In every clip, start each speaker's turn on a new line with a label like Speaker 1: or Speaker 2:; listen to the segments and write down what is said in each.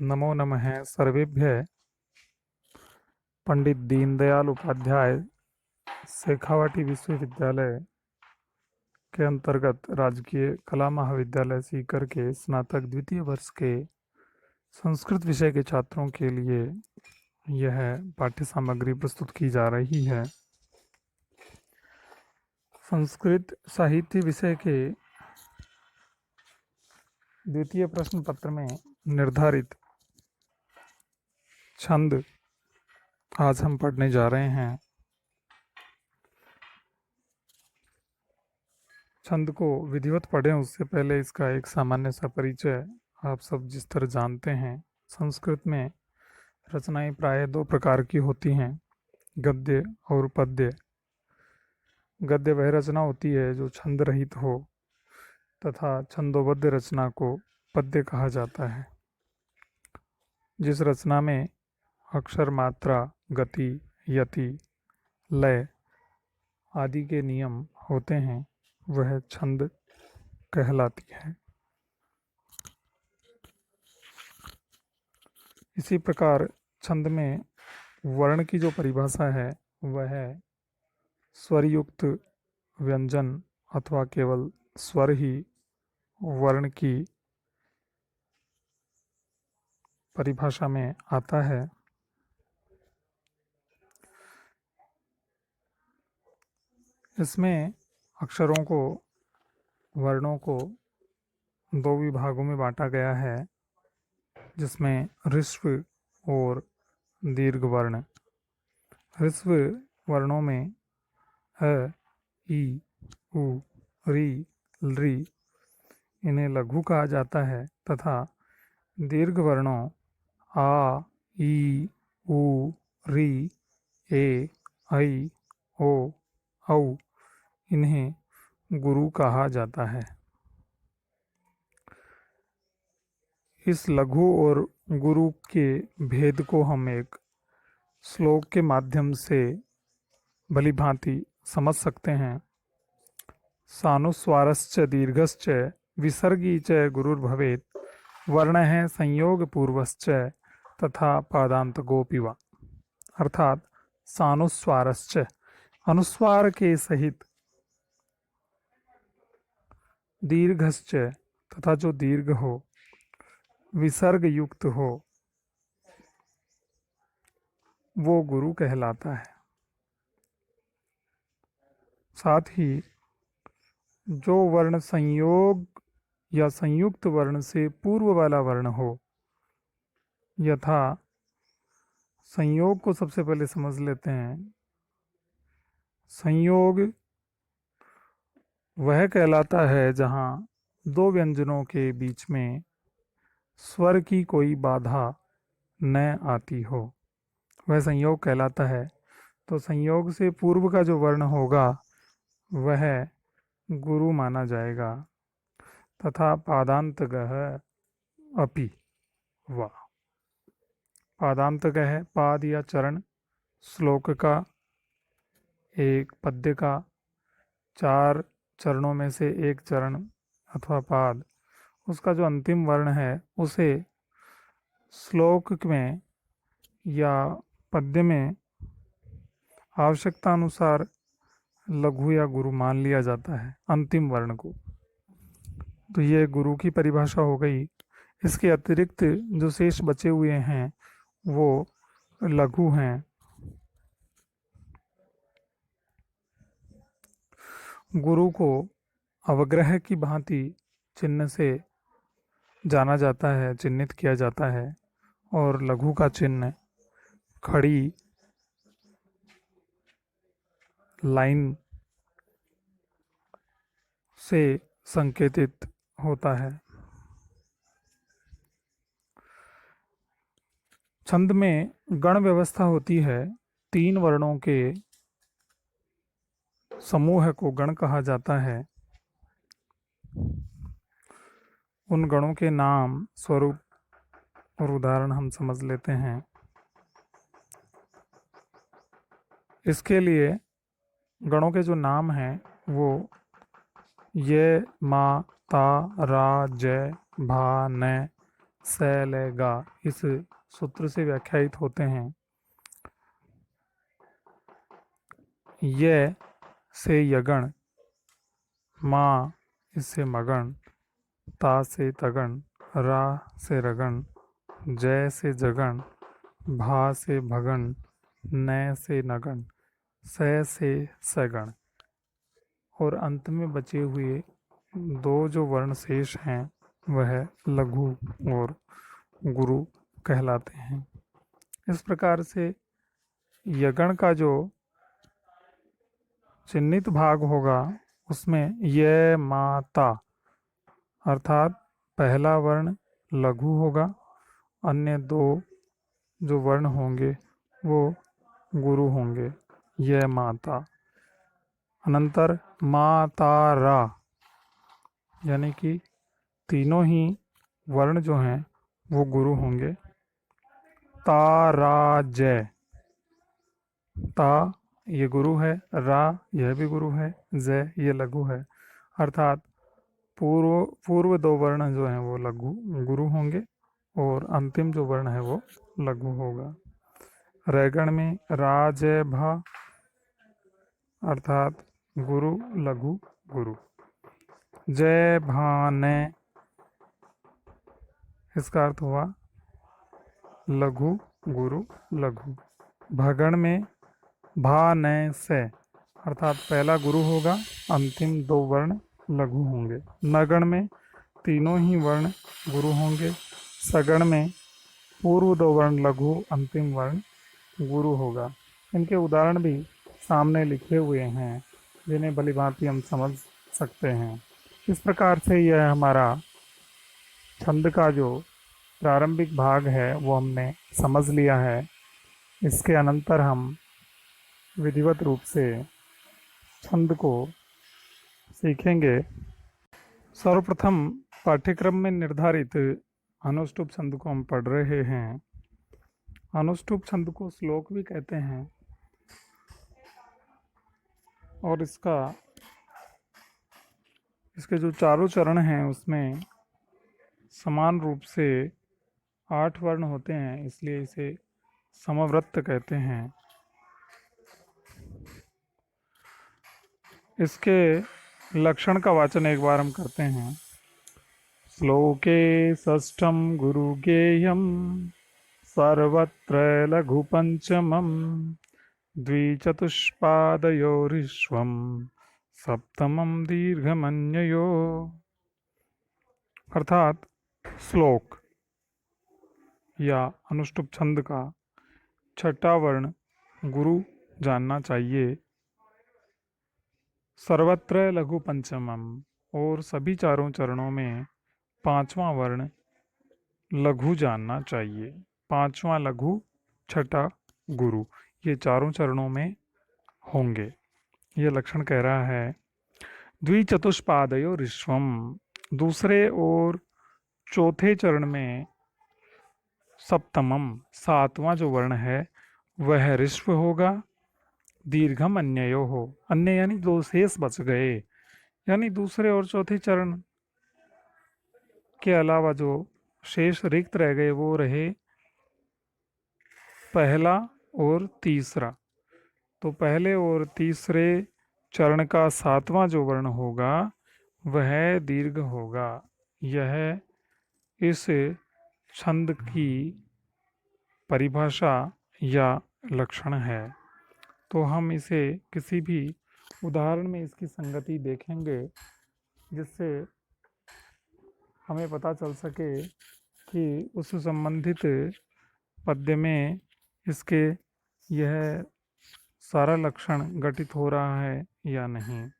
Speaker 1: नमो नमः सर्वेभ्यः। पंडित दीनदयाल उपाध्याय शेखावाटी विश्वविद्यालय के अंतर्गत राजकीय कला महाविद्यालय सीकर के स्नातक द्वितीय वर्ष के संस्कृत विषय के छात्रों के लिए यह पाठ्य सामग्री प्रस्तुत की जा रही है। संस्कृत साहित्य विषय के द्वितीय प्रश्न पत्र में निर्धारित छंद आज हम पढ़ने जा रहे हैं। छंद को विधिवत पढ़ें उससे पहले इसका एक सामान्य सा परिचय आप सब जिस तरह जानते हैं। संस्कृत में रचनाएं प्राय दो प्रकार की होती हैं, गद्य और पद्य। गद्य वह रचना होती है जो छंद रहित हो तथा छंदोबद्ध रचना को पद्य कहा जाता है। जिस रचना में अक्षर, मात्रा, गति, यति, लय आदि के नियम होते हैं वह छंद कहलाती है। इसी प्रकार छंद में वर्ण की जो परिभाषा है वह है स्वरयुक्त व्यंजन अथवा केवल स्वर ही वर्ण की परिभाषा में आता है। इसमें अक्षरों को, वर्णों को दो विभागों में बांटा गया है, जिसमें ह्रस्व और दीर्घ वर्ण। ह्रस्व वर्णों में अ, ई, उ, री, लृ इन्हें लघु कहा जाता है तथा दीर्घ वर्णों आ, ई, उ, री, ए, ऐ, ओ, औ इन्हें गुरु कहा जाता है। इस लघु और गुरु के भेद को हम एक श्लोक के माध्यम से भलीभांति समझ सकते हैं। सानुस्वारश्च दीर्घश्च विसर्गी च गुरुर्भवेत् वर्णः संयोग पूर्वश्च तथा पादांत गोपिवा। अर्थात सानुस्वारश्च अनुस्वार के सहित, दीर्घश्च तथा जो दीर्घ हो, विसर्ग युक्त हो, वो गुरु कहलाता है। साथ ही जो वर्ण संयोग या संयुक्त वर्ण से पूर्व वाला वर्ण हो, यथा संयोग को सबसे पहले समझ लेते हैं। संयोग वह कहलाता है जहाँ दो व्यंजनों के बीच में स्वर की कोई बाधा न आती हो, वह संयोग कहलाता है। तो संयोग से पूर्व का जो वर्ण होगा वह गुरु माना जाएगा। तथा पादांतगः अपि वा। पादांतगः पाद या चरण, श्लोक का, एक पद्य का, चार चरणों में से एक चरण अथवा पाद, उसका जो अंतिम वर्ण है उसे श्लोक में या पद्य में आवश्यकता अनुसार लघु या गुरु मान लिया जाता है, अंतिम वर्ण को। तो ये गुरु की परिभाषा हो गई। इसके अतिरिक्त जो शेष बचे हुए हैं वो लघु हैं। गुरु को अवग्रह की भांति चिन्ह से जाना जाता है, चिन्हित किया जाता है, और लघु का चिन्ह खड़ी लाइन से संकेतित होता है। छंद में गण व्यवस्था होती है। तीन वर्णों के समूह को गण कहा जाता है। उन गणों के नाम, स्वरूप और उदाहरण हम समझ लेते हैं। इसके लिए गणों के जो नाम हैं वो ये, मा, ता, रा, जय, भा, न, से ले गा इस सूत्र से व्याख्यायित होते हैं। ये से यगण, माँ इससे मगन, ता से तगन, रा से रगन, जय से जगन, भा से भगन, नय से नगन, से सगण। और अंत में बचे हुए दो जो वर्ण शेष हैं वह लघु और गुरु कहलाते हैं। इस प्रकार से यगण का जो चिन्हित भाग होगा उसमें ये माता अर्थात पहला वर्ण लघु होगा, अन्य दो जो वर्ण होंगे वो गुरु होंगे। ये माता। अनंतर मातारा, यानी कि तीनों ही वर्ण जो हैं वो गुरु होंगे। तारा जय, ता ये गुरु है, रा यह भी गुरु है, जय ये लघु है। अर्थात पूर्व दो वर्ण जो हैं वो लघु गुरु होंगे और अंतिम जो वर्ण है वो लघु होगा। रैगण में रा जय भा अर्थात गुरु लघु गुरु। जय भाने इसका अर्थ हुआ लघु गुरु लघु। भगण में भा न से अर्थात पहला गुरु होगा, अंतिम दो वर्ण लघु होंगे। नगण में तीनों ही वर्ण गुरु होंगे। सगण में पूर्व दो वर्ण लघु, अंतिम वर्ण गुरु होगा। इनके उदाहरण भी सामने लिखे हुए हैं जिन्हें भलीभांति हम समझ सकते हैं। इस प्रकार से यह हमारा छंद का जो प्रारंभिक भाग है वो हमने समझ लिया है। इसके अनंतर हम विधिवत रूप से छंद को सीखेंगे। सर्वप्रथम पाठ्यक्रम में निर्धारित अनुष्टुप छंद को हम पढ़ रहे हैं। अनुष्टुप छंद को श्लोक भी कहते हैं और इसके जो चारों चरण हैं उसमें समान रूप से 8 वर्ण होते हैं, इसलिए इसे समवृत्त कहते हैं। इसके लक्षण का वाचन एक बार हम करते हैं। श्लोके षष्ठम गुरु गेयम सर्वत्र लघु पंचमम द्विचतुष्पादयोरिश्वम सप्तमम दीर्घमन्ययो। अर्थात श्लोक या अनुष्टुप छंद का छठा वर्ण गुरु जानना चाहिए। सर्वत्र लघु पंचमम और सभी चारों चरणों में पांचवा वर्ण लघु जानना चाहिए। पांचवा लघु, छठा गुरु, ये चारों चरणों में होंगे। ये लक्षण कह रहा है। द्विचतुष्पादयो ऋष्वम, दूसरे और चौथे चरण में सप्तमम, सातवां जो वर्ण है वह ऋष्व होगा। दीर्घम अन्ययो हो, अन्य यानी दो शेष बच गए, यानी दूसरे और चौथे चरण के अलावा जो शेष रिक्त रह गए वो रहे पहला और तीसरा। तो पहले और तीसरे चरण का सातवां जो वर्ण होगा वह दीर्घ होगा। यह इस छंद की परिभाषा या लक्षण है। तो हम इसे किसी भी उदाहरण में इसकी संगति देखेंगे जिससे हमें पता चल सके कि उस संबंधित पद्य में इसके यह सारा लक्षण घटित हो रहा है या नहीं।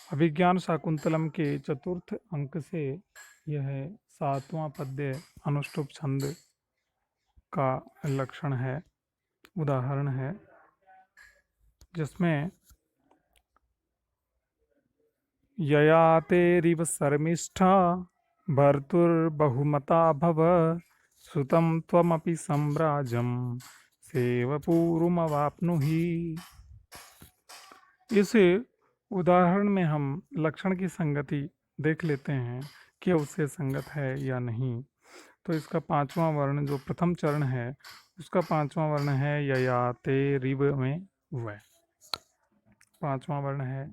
Speaker 1: अभिज्ञान शाकुंतलम के चतुर्थ अंक से यह सातवां पद्य अनुष्टुप छंद का लक्षण है, उदाहरण है, जिसमें ययातेरिव शर्मिष्ठा भर्तुर्बहुमता भव सुतं त्वमपि सम्राजं सेवपूर्वमवाप्नुहि। इस उदाहरण में हम लक्षण की संगति देख लेते हैं कि उससे संगत है या नहीं। तो इसका पांचवा वर्ण जो प्रथम चरण है उसका पांचवा वर्ण है यया ते रिव में वह। पांचवा वर्ण है,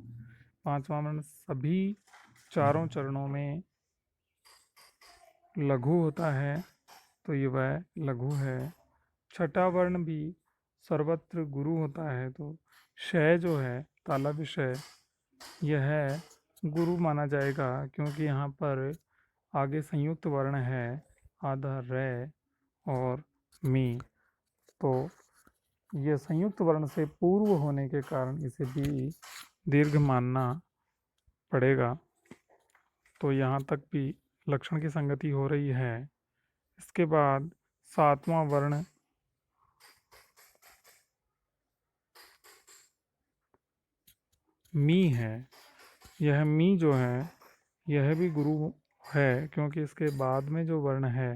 Speaker 1: पांचवा वर्ण सभी चारों चरणों में लघु होता है, तो ये वह लघु है। छठा वर्ण भी सर्वत्र गुरु होता है, तो शय जो है तालव्य विषय यह गुरु माना जाएगा, क्योंकि यहाँ पर आगे संयुक्त वर्ण है आधा रे और मी, तो यह संयुक्त वर्ण से पूर्व होने के कारण इसे भी दीर्घ मानना पड़ेगा। तो यहाँ तक भी लक्षण की संगति हो रही है। इसके बाद सातवां वर्ण मी है। यह मी जो है यह भी गुरु है, क्योंकि इसके बाद में जो वर्ण है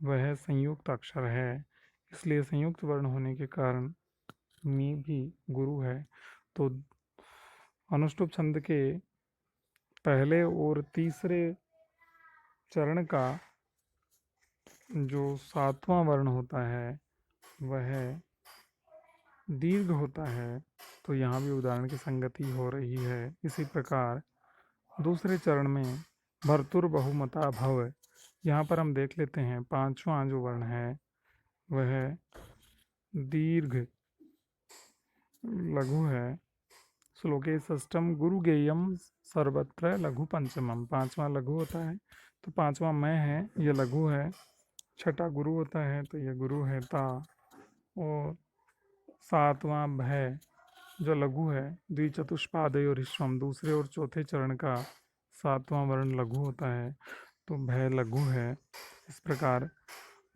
Speaker 1: वह संयुक्त अक्षर है, इसलिए संयुक्त वर्ण होने के कारण मी भी गुरु है। तो अनुष्टुप छंद के पहले और तीसरे चरण का जो सातवां वर्ण होता है वह दीर्घ होता है, तो यहाँ भी उदाहरण की संगति हो रही है। इसी प्रकार दूसरे चरण में भर्तुर बहुमता भव, यहाँ पर हम देख लेते हैं पांचवा जो वर्ण है वह दीर्घ लघु है। श्लोके षष्ठम गुरु गेयम सर्वत्र लघु पंचमम, पांचवा लघु होता है, तो पांचवा मैं है ये लघु है। छठा गुरु होता है, तो ये गुरु है ता, और सातवां भय जो लघु है द्विचतुष्पादय और ह्रस्वम, दूसरे और चौथे चरण का सातवां वर्ण लघु होता है, तो भय लघु है। इस प्रकार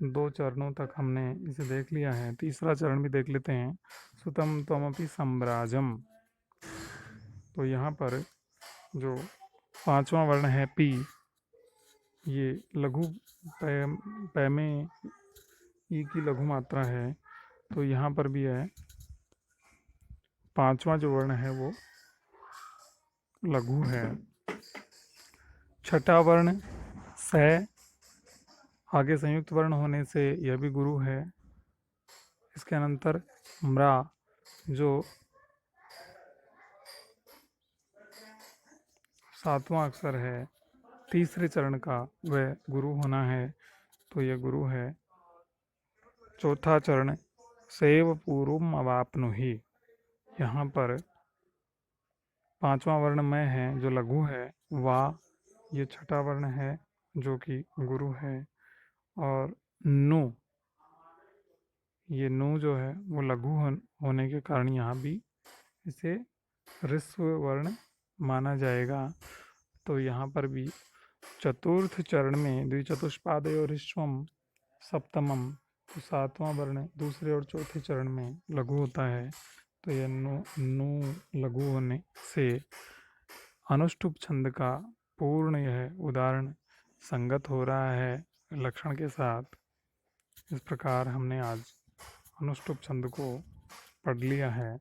Speaker 1: दो चरणों तक हमने इसे देख लिया है। तीसरा चरण भी देख लेते हैं, सुतम त्वमपि सम्राजम। तो यहाँ पर जो पांचवा वर्ण है पी, ये लघु पै में ई की लघु मात्रा है, तो यहाँ पर भी है पांचवा जो वर्ण है वो लघु है। छठा वर्ण स, आगे संयुक्त वर्ण होने से यह भी गुरु है। इसके अनंतर म्रा जो सातवां अक्षर है तीसरे चरण का, वह गुरु होना है, तो यह गुरु है। चौथा चरण सेव पूर्वम अवाप्नुहि, यहाँ पर पांचवा वर्ण में है जो लघु है, वा ये छठा वर्ण है जो कि गुरु है, और नु ये नु जो है वो लघु होने के कारण यहाँ भी इसे ऋस्व वर्ण माना जाएगा। तो यहाँ पर भी चतुर्थ चरण में द्विचतुष्पादय और ह्रस्वम सप्तमम, तो सातवां वर्ण दूसरे और चौथे चरण में लघु होता है, तो यह नु लघु होने से अनुष्टुप छंद का पूर्ण यह उदाहरण संगत हो रहा है लक्षण के साथ। इस प्रकार हमने आज अनुष्टुप छंद को पढ़ लिया है।